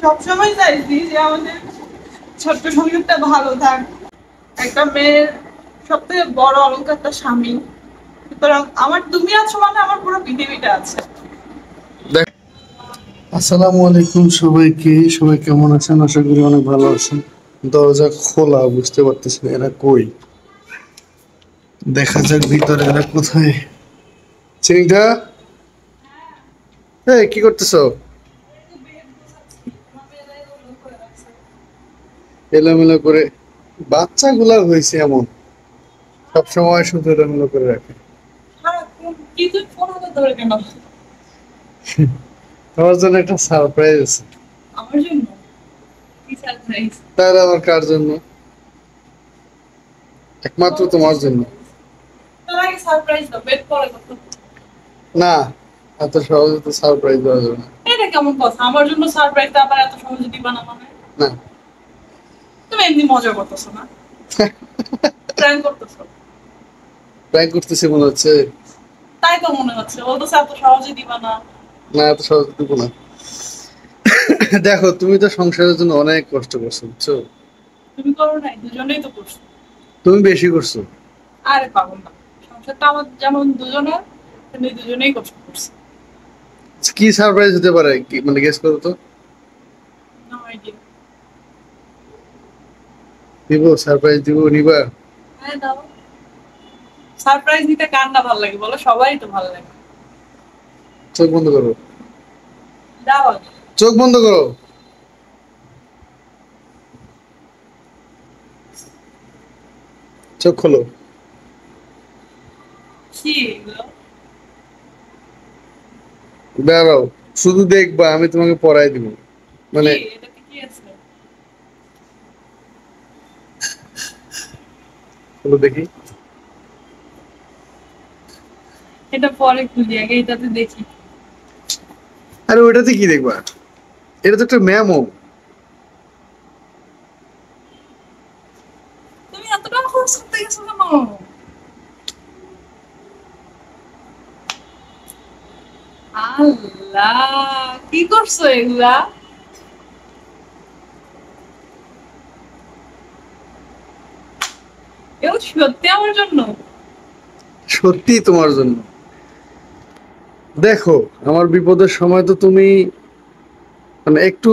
সবসময় চাইছি যে আমাদের ছোট্ট সংসারটা ভালো থাক। একটা মেয়ের সব থেকে বড় অলংকার তার স্বামী, সুতরাং আমার তুমি আছো মানে আমার পুরো পৃথিবীটা আছে। আসসালামু আলাইকুম সবাইকে। সবাই কেমন আছেন? আশা করি অনেক ভালো আছেন। দরজা খোলা, বুঝতে পারতেছি না এরা কই। দেখা যাক ভিতরে এরা কোথায়। চিনিটা, এই কি করতেছো? এলোমেলো করে বাচ্চাগুলা হয়েছে এমন, সবসময় শুধু এলোমেলো করে রাখে। কি তুই ফোন হাতে ধরে কেন? তোমার জন্য একটা সারপ্রাইজ আছে। আমার জন্য? কি সারপ্রাইজ? তাহলে আমার কার জন্য? একমাত্র তোমার জন্য। তোর আগে সারপ্রাইজ দাও, বেড পরে কথা। না, এত সহজে তো সারপ্রাইজ দেওয়া যাবে না। এটা কেমন কথা? আমার জন্য সারপ্রাইজ আবার এত সহজে দিবা না মানে? না। তুমি এমনি মজা করতেছো না? প্র্যাঙ্ক করতেছো? প্র্যাঙ্ক করতেছি মনে হচ্ছে। তাই তো মনে হচ্ছে, বলতেছে এত সহজে দিবা না। না, এত সহজে দেবো না। দেখো, তুমি তো সংসারের জন্য অনেক কষ্ট করছো, বুঝছো? তুমি করো নাই, দুজনেই তো করছো। তুমি বেশি করছো। আরে পাগল না, সংসারটা আমার যেমন দুজনের, তেমনি দুজনেই কষ্ট করছি। কি সারপ্রাইজ হতে পারে, কি মানে গেস করো তো। No idea. দিব সারপ্রাইজ, দিব, নিবা? হ্যাঁ দাও। সারপ্রাইজ দিতে কার না ভালো লাগে বলো? সবাই তো ভালো লাগে। চোখ বন্ধ করো। দাও আগে। চোখ বন্ধ করো। চোখ খোলো। কি এগুলো? দাঁড়াও, শুধু দেখবা, আমি তোমাকে পড়াই দিব। মানে কি এটাতে কি আছে? খোলো দেখি। এটা পরে খুলি, আগে এটাতে দেখি। আরে ওইটাতে কি দেখবা? এটা তো একটা মেমো। তুমি এতটা খরচ করতে গেছো কেন? আল্লাহ, কি করছো এগুলা? এও সত্যি আমার জন্য? সত্যি তোমার জন্য। দেখো, আমার বিপদের সময় তো তুমি মানে একটু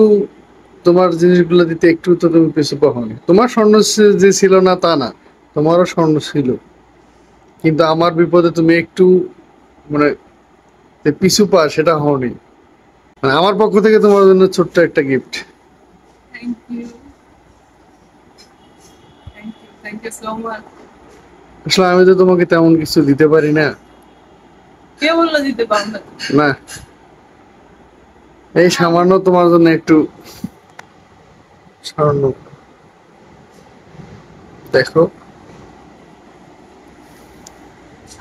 তোমার জিনিসগুলো দিতে একটু তো তুমি পিছু পাওনি। তোমার স্বর্ণ যে ছিল না তা না, তোমারও স্বর্ণ ছিল, কিন্তু আমার বিপদে তুমি একটু মানে যে পিছু পা সেটা হওনি। মানে আমার পক্ষ থেকে তোমার জন্য ছোট্ট একটা gift. Thank you, thank you, thank you so much. আসলে আমি তো তোমাকে তেমন কিছু দিতে পারি না। কে বললো দিতে পারো না? না, এই সামান্য তোমার জন্য একটু স্বর্ণ, দেখো।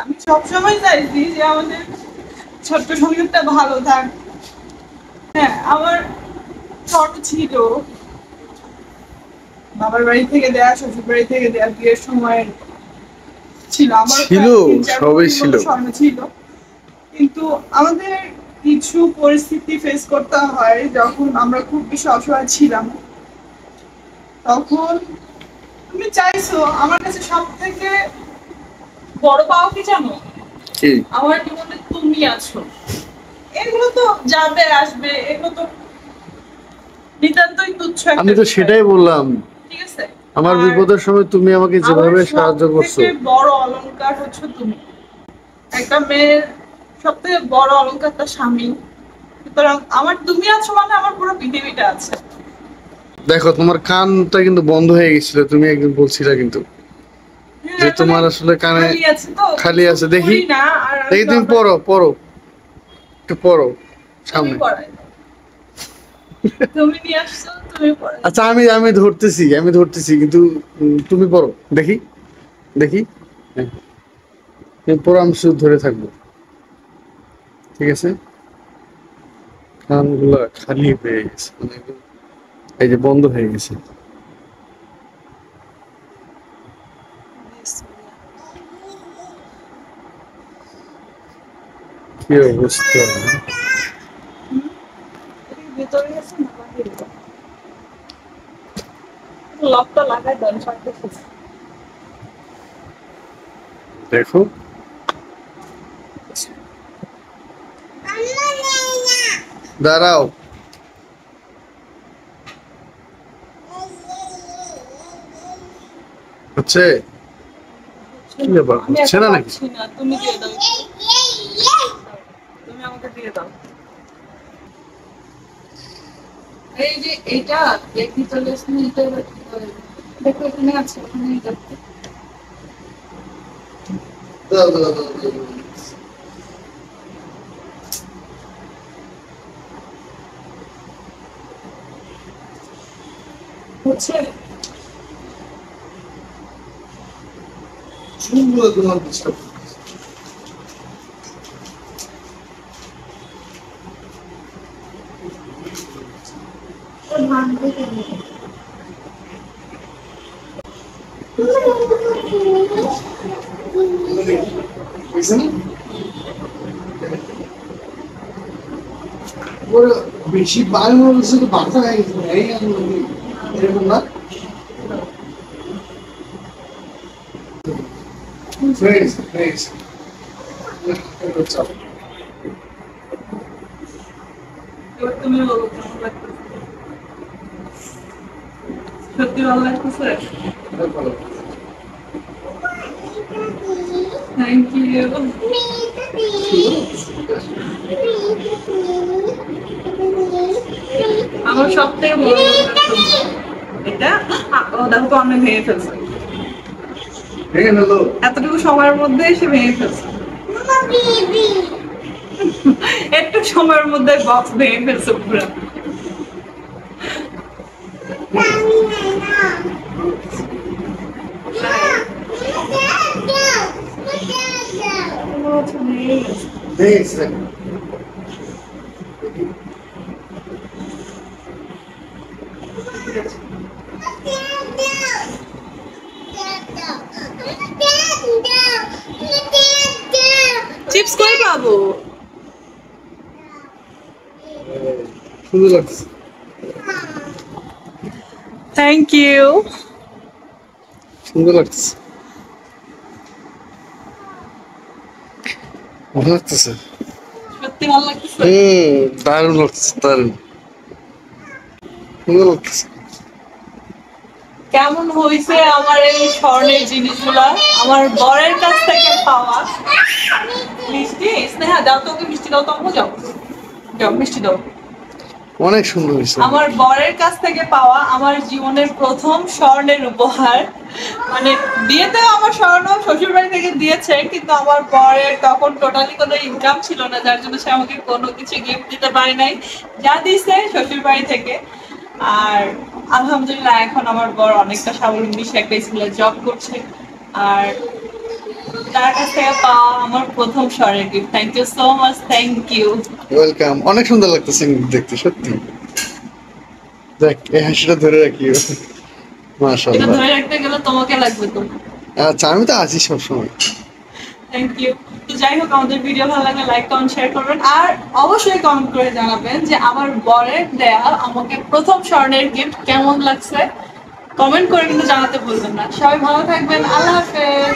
আমি সবসময় চাইছি যে আমাদের ছোট্ট সংসারটা ভালো থাক। হ্যাঁ, আমার শর্ত ছিল বাবার বাড়ি থেকে দেয়া, শ্বশুর বাড়ি থেকে দেয়া, বিয়ের সময় ছিল আমার ছিল, প্রায় 3-4 সবই কোটির ছিল। মতো স্বর্ণ ছিল। কিন্তু আমাদের কিছু পরিস্থিতি ফেস করতে হয় যখন আমরা খুব বেশি অসহায় ছিলাম। তখন তুমি চাইছো আমার কাছে সব থেকে বড় পাওয়া কি জানো? কি? আমার জীবনে তুমি আছো। এগুলো তো যাবে আসবে, এগুলো তো নিতান্তই তুচ্ছ একটা আমি তো বিষয়, সেটাই বললাম, ঠিক আছে? আমার আর বিপদের সময় তুমি আমাকে আমার যেভাবে সব সাহায্য করছো। থেকে বড় অলংকার হচ্ছে তুমি। একটা মেয়ের সব থেকে বড় অলংকার তার স্বামী, সুতরাং আমার তুমি আছো মানে আমার পুরো পৃথিবীটা আছে। দেখো, তোমার কানটা কিন্তু বন্ধ হয়ে গেছিল, তুমি একদিন বলছিলে কিন্তু হ্যাঁ, যে মানে তোমার আসলে কানে খালি আছে তো, খালি কিছু আছে। দেখি, করি না। আর আমি দেখি, তো তুমি আবার পড়ো পড়ো, একটু পড়ো তুমি সামনে। পড়াই দাও। তুমি নিয়ে আসছো, তুমি পড়াই দাও। আচ্ছা, আমি আমি ধরতেছি, আমি ধরতেছি, কিন্তু তুমি পড়ো দেখি, দেখি। হ্যাঁ, তুমি পড়ো, আমি শুধু ধরে থাকবো, ঠিক আছে? কানগুলা খালি হয়ে গেছে, মানে একদম এই যে বন্ধ হয়ে গেছে। কি অবস্থা! হুম? এটা কি ভেতরে আছে না বাহিরে? লকটা লাগাই দেন সাথে দেখো দাঁড়াও, হচ্ছে কি ব্যাপার, আমি হচ্ছে এখন না নাকি? পাচ্ছি না, তুমি দিয়ে দাও, তুমি আমাকে দিয়ে দাও। এই যে এটা দেখি চলে এসে এটা দেখো এখানে আছে, ওখানে এটা দাও, দাও, দাও, দাও, দাও। হচ্ছে। চুলগুলো তোমার ডিস্টার্ব করতেছে। বুঝছেন? ওরা বেশি বায়ু হচ্ছে তো বাচ্চা হয়ে গেছে, এই এরকম না। Friends, friends. এবার তুমি বলো কেমন লাগতেছে? সত্যি ভালো লাগতেছে? Thank you. আমার সব থেকে বড় এটা ও দেখো তো অনেক ভেঙে ফেলছে, এতটুকু সময়ের মধ্যে সে ভেঙে ফেলছে, একটু সময়ের মধ্যে বক্স ভেঙে ফেলছে পুরো। চিপস কই পাবো? সুন্দর লাগছে। Thank you. সুন্দর লাগছে, ভালো লাগতেছে। সত্যি ভালো লাগতেছে। দারুণ লাগছে, দারুণ সুন্দর লাগতেছে। কেমন হয়েছে আমার এই স্বর্ণের জিনিসগুলা আমার বরের কাছ থেকে পাওয়া? মিষ্টি স্নেহা দাও তো, ওকে মিষ্টি দাও তো, আমাকে যাও যাও মিষ্টি দাও। অনেক সুন্দর হয়েছে। আমার বরের কাছ থেকে পাওয়া আমার জীবনের প্রথম স্বর্ণের উপহার। মানে বিয়েতে আমার স্বর্ণ শ্বশুর বাড়ি থেকে দিয়েছে, কিন্তু আমার বরের তখন টোটালি কোনো ইনকাম ছিল না, যার জন্য সে আমাকে কোনো কিছু গিফট দিতে পারে নাই, যা দিয়েছে শ্বশুর বাড়ি থেকে। আর আলহামদুলিল্লাহ এখন আমার বর অনেকটা স্বাবলম্বী, সে একটা স্কুলে জব করছে, আর তার কাছ থেকে পাওয়া আমার প্রথম স্বর্ণের gift. Thank you so much, thank you. Welcome, অনেক সুন্দর লাগতেছে দেখতে, সত্যি। দেখ এই হাসিটা ধরে রাখি, এটা মাশাআল্লাহ। ধরে রাখতে গেলে তোমাকে লাগবে তো। আচ্ছা, আমি তো আছি সবসময়। Thank you. তো যাই হোক, আমাদের ভিডিও ভালো লাগলে লাইক কমেন্ট শেয়ার করবেন, আর অবশ্যই কমেন্ট করে জানাবেন যে আমার বরের দেয়া আমাকে প্রথম স্বর্ণের গিফট কেমন লাগছে। কমেন্ট করে কিন্তু জানাতে ভুলবেন না। সবাই ভালো থাকবেন, আল্লাহ হাফেজ।